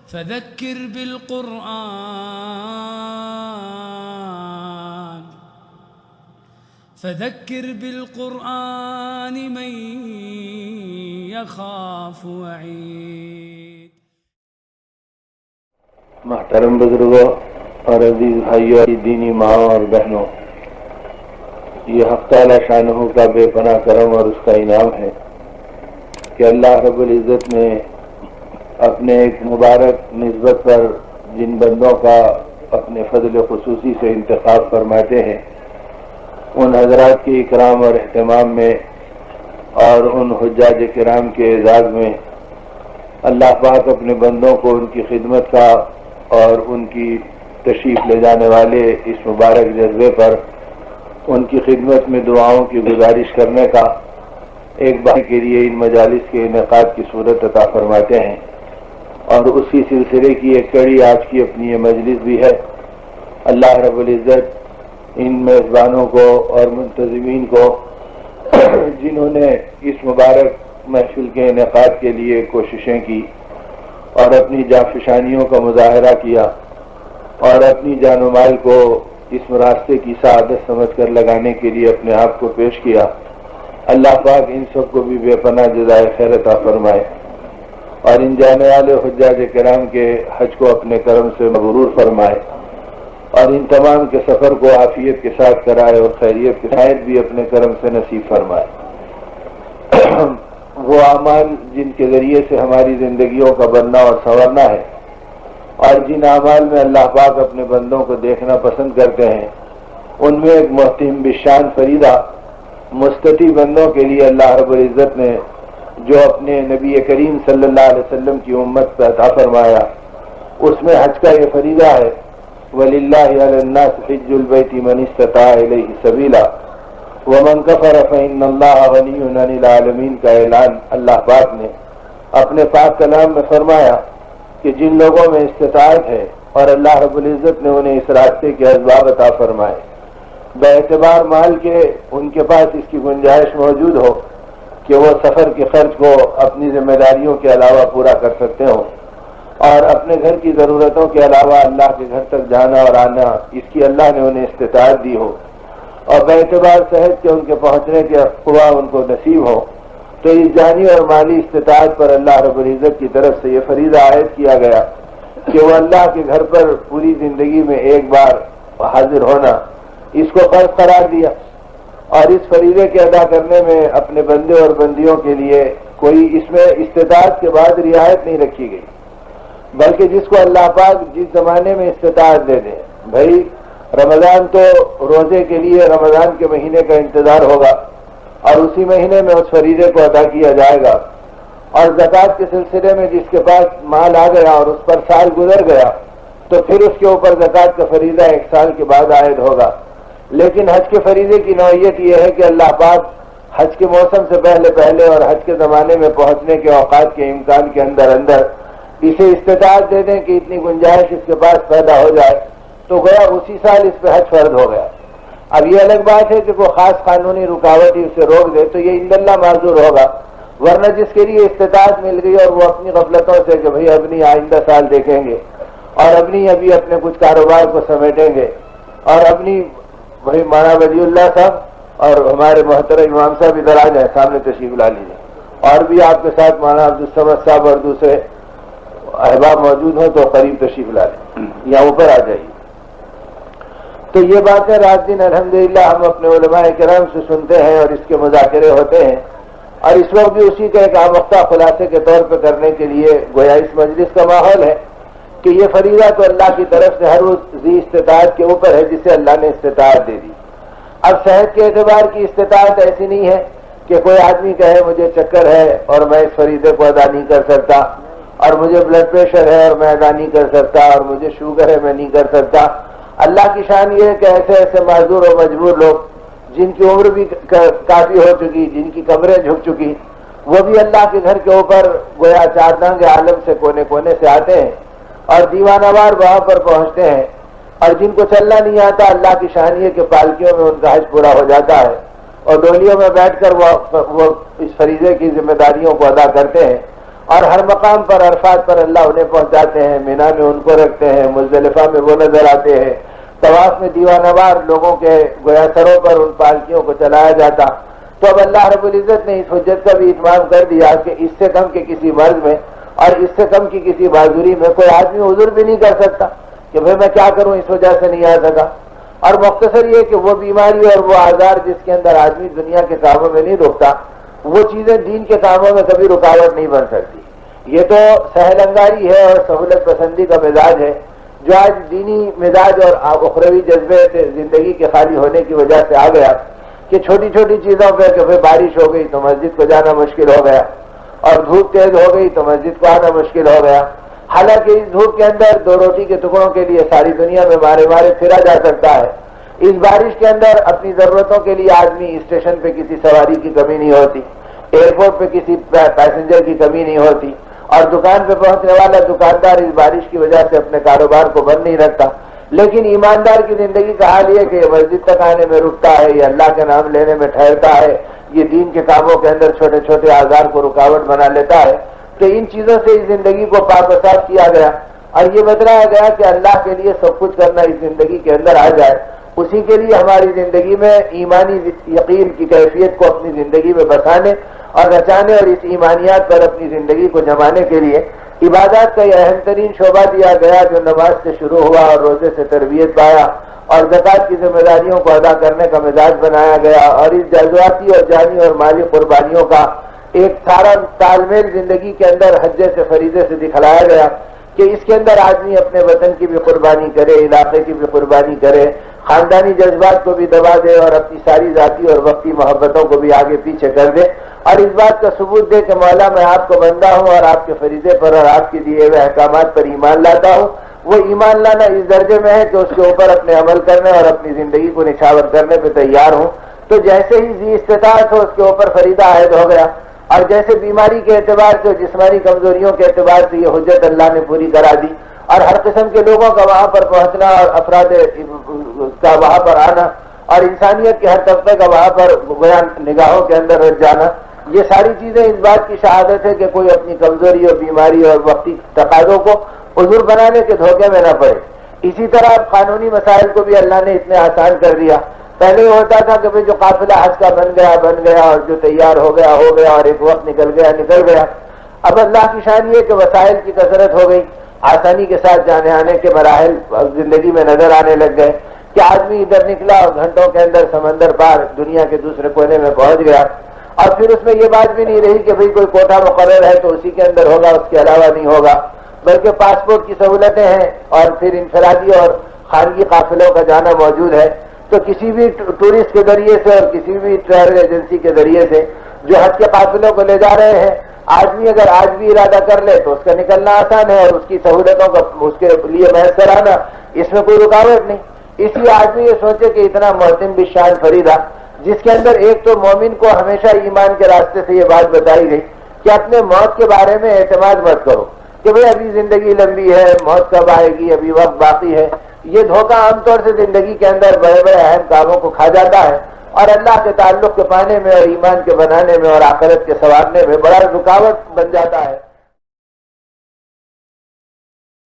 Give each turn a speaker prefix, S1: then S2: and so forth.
S1: فذكر بالقرآن من يخاف وعيد۔
S2: محترم بزرگوں اور عزیز بھائیوں، دینی ماں اور بہنوں، یہ حق تعالی شانہ کا بے پناہ کرم اور اس کا انعام ہے کہ اللہ رب العزت نے اپنے ایک مبارک نسبت پر جن بندوں کا اپنے فضل خصوصی سے انتخاب فرماتے ہیں، ان حضرات کے اکرام اور اہتمام میں اور ان حجاج کرام کے اعزاز میں اللہ پاک اپنے بندوں کو ان کی خدمت کا اور ان کی تشریف لے جانے والے اس مبارک جذبے پر ان کی خدمت میں دعاؤں کی گزارش کرنے کا ایک بار کے لیے ان مجالس کے انعقاد کی صورت عطا فرماتے ہیں، اور اسی سلسلے کی ایک کڑی آج کی اپنی یہ مجلس بھی ہے۔ اللہ رب العزت ان میزبانوں کو اور منتظمین کو جنہوں نے اس مبارک محفل کے انعقاد کے لیے کوششیں کی اور اپنی جانفشانیوں کا مظاہرہ کیا اور اپنی جان و مال کو اس راستے کی سعادت سمجھ کر لگانے کے لیے اپنے آپ کو پیش کیا، اللہ پاک ان سب کو بھی بے پناہ جزائے خیر عطا فرمائے، اور ان جانے والے حجاج کرام کے حج کو اپنے کرم سے مغرور فرمائے، اور ان تمام کے سفر کو عافیت کے ساتھ کرائے اور خیریت کے ساتھ بھی اپنے کرم سے نصیب فرمائے۔ وہ اعمال جن کے ذریعے سے ہماری زندگیوں کا بننا اور سنورنا ہے، اور جن اعمال میں اللہ پاک اپنے بندوں کو دیکھنا پسند کرتے ہیں، ان میں ایک محتم بشان فریدہ مستطیع بندوں کے لیے اللہ رب العزت نے جو اپنے نبی کریم صلی اللہ علیہ وسلم کی امت پہ عطا فرمایا، اس میں حج کا یہ فریضہ ہے، وَلِلَّهِ عَلَى النَّاسِ حِجُّ الْبَيْتِ مَنِ اسْتَطَاعَ إِلَيْهِ سَبِيلًا وَمَنْ كَفَرَ فَإِنَّ اللَّهَ غَنِيٌّ عَنِ الْعَالَمِينَ کا اعلان اللہ پاک نے اپنے پاک کلام میں فرمایا کہ جن لوگوں میں استطاعت ہے اور اللہ رب العزت نے انہیں اس راستے کے اسباب عطا فرمائے، بے اعتبار مال کے ان کے پاس اس کی گنجائش موجود ہو کہ وہ سفر کے خرچ کو اپنی ذمہ داریوں کے علاوہ پورا کر سکتے ہوں، اور اپنے گھر کی ضرورتوں کے علاوہ اللہ کے گھر تک جانا اور آنا اس کی اللہ نے انہیں استطاعت دی ہو، اور بے اعتبار صحت کے ان کے پہنچنے کے قوا ان کو نصیب ہو، تو اس جانی اور مالی استطاعت پر اللہ رب العزت کی طرف سے یہ فریضہ عائد کیا گیا کہ وہ اللہ کے گھر پر پوری زندگی میں ایک بار حاضر ہونا اس کو فرض قرار دیا، اور اس فریضے کے ادا کرنے میں اپنے بندے اور بندیوں کے لیے کوئی اس میں استطاعت کے بعد رعایت نہیں رکھی گئی، بلکہ جس کو اللہ پاک جس زمانے میں استطاعت دے دیں، بھائی رمضان تو روزے کے لیے رمضان کے مہینے کا انتظار ہوگا اور اسی مہینے میں اس فریضے کو ادا کیا جائے گا، اور زکوٰۃ کے سلسلے میں جس کے پاس مال آ گیا اور اس پر سال گزر گیا تو پھر اس کے اوپر زکوٰۃ کا فریضہ 1 سال کے بعد عائد ہوگا۔ لیکن حج کے فریضے کی نوعیت یہ ہے کہ اللہ پاک حج کے موسم سے پہلے اور حج کے زمانے میں پہنچنے کے اوقات کے امکان کے اندر اسے استطاعت دے دیں کہ اتنی گنجائش اس کے پاس پیدا ہو جائے، تو گویا اسی سال اس پہ حج فرض ہو گیا۔ اب یہ الگ بات ہے کہ کوئی خاص قانونی رکاوٹ ہی اسے روک دے تو یہ انداللہ معذور ہوگا، ورنہ جس کے لیے استطاعت مل گئی اور وہ اپنی غفلتوں سے کہ بھئی ابنی آئندہ سال دیکھیں گے اور ابھی اپنے کچھ کاروبار کو سمیٹیں گے، اور اپنی بھئی مولانا ولی اللہ صاحب اور ہمارے محترم امام صاحب ادھر آ جائیں، سامنے تشریف لا لیجیے، اور بھی آپ کے ساتھ مولانا عبدالصمد صاحب اور دوسرے احباب موجود ہوں تو قریب تشریف لا لیں یا اوپر آ جائیے۔ تو یہ باتیں رات دن الحمدللہ ہم اپنے علماء کرام سے سنتے ہیں اور اس کے مذاکرے ہوتے ہیں، اور اس وقت بھی اسی کا ایک آموختہ خلاصے کے طور پہ کرنے کے لیے گویا اس مجلس کا ماحول ہے کہ یہ فریضہ تو اللہ کی طرف سے ہر اس ذی استطاعت کے اوپر ہے جسے اللہ نے استطاعت دے دی۔ اب صحت کے اعتبار کی استطاعت ایسی نہیں ہے کہ کوئی آدمی کہے مجھے چکر ہے اور میں اس فریضے کو ادا نہیں کر سکتا، اور مجھے بلڈ پریشر ہے اور میں ادا نہیں کر سکتا، اور مجھے شوگر ہے میں نہیں کر سکتا۔ اللہ کی شان یہ ہے کہ ایسے معذور و مجبور لوگ جن کی عمر بھی کافی ہو چکی، جن کی کمریں جھک چکی، وہ بھی اللہ کے گھر کے اوپر گویا چاردانگ عالم سے کونے کونے سے آتے ہیں اور دیوانہ وار وہاں پر پہنچتے ہیں، اور جن کو چلنا نہیں آتا اللہ کی شان یہ کہ پالکیوں میں ان کا حج پورا ہو جاتا ہے اور ڈولیوں میں بیٹھ کر وہ اس فریضے کی ذمہ داریوں کو ادا کرتے ہیں، اور ہر مقام پر عرفات پر اللہ انہیں پہنچاتے ہیں، مینا میں ان کو رکھتے ہیں، مزدلفہ میں وہ نظر آتے ہیں، طواف میں دیوانہ وار لوگوں کے گویا سروں پر ان پالکیوں کو چلایا جاتا۔ تو اب اللہ رب العزت نے اس حجت کا بھی اتمام کر دیا کہ اس سے کم کے کسی مرض میں اور اس سے کم کی کسی معذوری میں کوئی آدمی عذر بھی نہیں کر سکتا کہ بھئی میں کیا کروں، اس وجہ سے نہیں آ سکا۔ اور مختصر یہ کہ وہ بیماری اور وہ آزار جس کے اندر آدمی دنیا کے کاموں میں نہیں رکتا، وہ چیزیں دین کے کاموں میں کبھی رکاوٹ نہیں بن سکتی۔ یہ تو سہل انگاری ہے اور سہولت پسندی کا مزاج ہے جو آج دینی مزاج اور اخروی جذبے سے زندگی کے خالی ہونے کی وجہ سے آ گیا کہ چھوٹی چھوٹی چیزوں پہ کہ بھئی بارش ہو گئی تو مسجد کو جانا مشکل ہو گیا، اور دھوپ تیز ہو گئی تو مسجد کو آنا مشکل ہو گیا۔ حالانکہ اس دھوپ کے اندر 2 روٹی کے ٹکڑوں کے لیے ساری دنیا میں مارے مارے پھرا جا سکتا ہے۔ اس بارش کے اندر اپنی ضرورتوں کے لیے آدمی اسٹیشن پہ کسی سواری کی کمی نہیں ہوتی، ایئرپورٹ پہ کسی پیسنجر کی کمی نہیں ہوتی، اور دکان پہ پہنچنے والا دکاندار اس بارش کی وجہ سے اپنے کاروبار کو بند نہیں رکھتا۔ لیکن ایماندار کی زندگی کا حال یہ کہ یہ مسجد تک آنے میں رکتا ہے، یہ اللہ کا نام لینے میں ٹھہرتا ہے، یہ دین کے کاموں کے اندر چھوٹے چھوٹے آزار کو رکاوٹ بنا لیتا ہے۔ تو ان چیزوں سے اس زندگی کو پاک و صاف کیا گیا اور یہ بتلایا گیا کہ اللہ کے لیے سب کچھ کرنا اس زندگی کے اندر آ جائے، اسی کے لیے ہماری زندگی میں ایمانی یقین کی کیفیت کو اپنی زندگی میں بسانے اور رچانے اور اس ایمانیات پر اپنی زندگی کو جمانے کے لیے عبادات کا یہ اہم ترین شعبہ دیا گیا جو نماز سے شروع ہوا اور روزے سے تربیت پایا اور زکوٰۃ کی ذمہ داریوں کو ادا کرنے کا مزاج بنایا گیا، اور اس جذباتی اور جانی اور مالی قربانیوں کا ایک سارا تال میل زندگی کے اندر حجے سے فریضے سے دکھلایا گیا کہ اس کے اندر آدمی اپنے وطن کی بھی قربانی کرے، علاقے کی بھی قربانی کرے، خاندانی جذبات کو بھی دبا دے اور اپنی ساری ذاتی اور وقتی محبتوں کو بھی آگے پیچھے کر دے، اور اس بات کا ثبوت دے کہ مولا میں آپ کو بندہ ہوں اور آپ کے فریضے پر اور آپ کے دیے ہوئے احکامات پر ایمان لاتا ہوں۔ وہ ایمان لانا اس درجے میں ہے کہ اس کے اوپر اپنے عمل کرنے اور اپنی زندگی کو نچھاور کرنے پہ تیار ہوں۔ تو جیسے ہی ذی استطاعت ہو اس کے اوپر فریضہ عائد ہو گیا، اور جیسے بیماری کے اعتبار سے اور جسمانی کمزوریوں کے اعتبار سے یہ حجت اللہ نے پوری کرا دی، اور ہر قسم کے لوگوں کا وہاں پر پہنچنا اور افراد کا وہاں پر آنا اور انسانیت کے ہر طبقے کا وہاں پر بیان نگاہوں کے اندر رچ جانا، یہ ساری چیزیں اس بات کی شہادت ہے کہ کوئی اپنی کمزوری اور بیماری اور وقتی تقاضوں کو عذر بنانے کے دھوکے میں نہ پڑے۔ اسی طرح اب قانونی مسائل کو بھی اللہ نے اتنے آسان کر دیا۔ پہلے یہ ہوتا تھا کہ جو قافلہ حج کا بن گیا اور جو تیار ہو گیا اور ایک وقت نکل گیا۔ اب اللہ کی شان یہ کہ وسائل کی کثرت ہو گئی، آسانی کے ساتھ جانے آنے کے مراحل زندگی میں نظر آنے لگ گئے کہ آدمی ادھر نکلا اور گھنٹوں کے اندر سمندر پار دنیا کے دوسرے کونے میں پہنچ گیا، اور پھر اس میں یہ بات بھی نہیں رہی کہ بھئی کوئی کوٹا مقرر ہے تو اسی کے اندر ہوگا، اس کے علاوہ نہیں ہوگا، بلکہ پاسپورٹ کی سہولتیں ہیں اور پھر انفرادی اور خانگی قافلوں کا جانا موجود ہے۔ تو کسی بھی ٹورسٹ کے ذریعے سے اور کسی بھی ٹریول ایجنسی کے ذریعے سے جو حج کے قافلوں کو لے جا رہے ہیں، آدمی اگر آج بھی ارادہ کر لے تو اس کا نکلنا آسان ہے اور اس کی سہولتوں کا اس کے لیے میسر آنا، اس میں کوئی رکاوٹ نہیں۔ اس لیے آدمی یہ سوچے کہ اتنا محسن بالشان فریدہ جس کے اندر ایک تو مومن کو ہمیشہ ایمان کے راستے سے یہ بات بتائی گئی کہ اپنے موت کے بارے میں اعتماد مت کرو کہ بھئی ابھی زندگی لمبی ہے، موت کب آئے گی، ابھی وقت باقی ہے۔ یہ دھوکہ عام طور سے زندگی کے اندر بڑے بڑے اہم کاموں کو کھا جاتا ہے اور اللہ کے تعلق کے پانے میں اور ایمان کے بنانے میں اور آخرت کے سنوارنے میں بڑا رکاوٹ بن جاتا ہے۔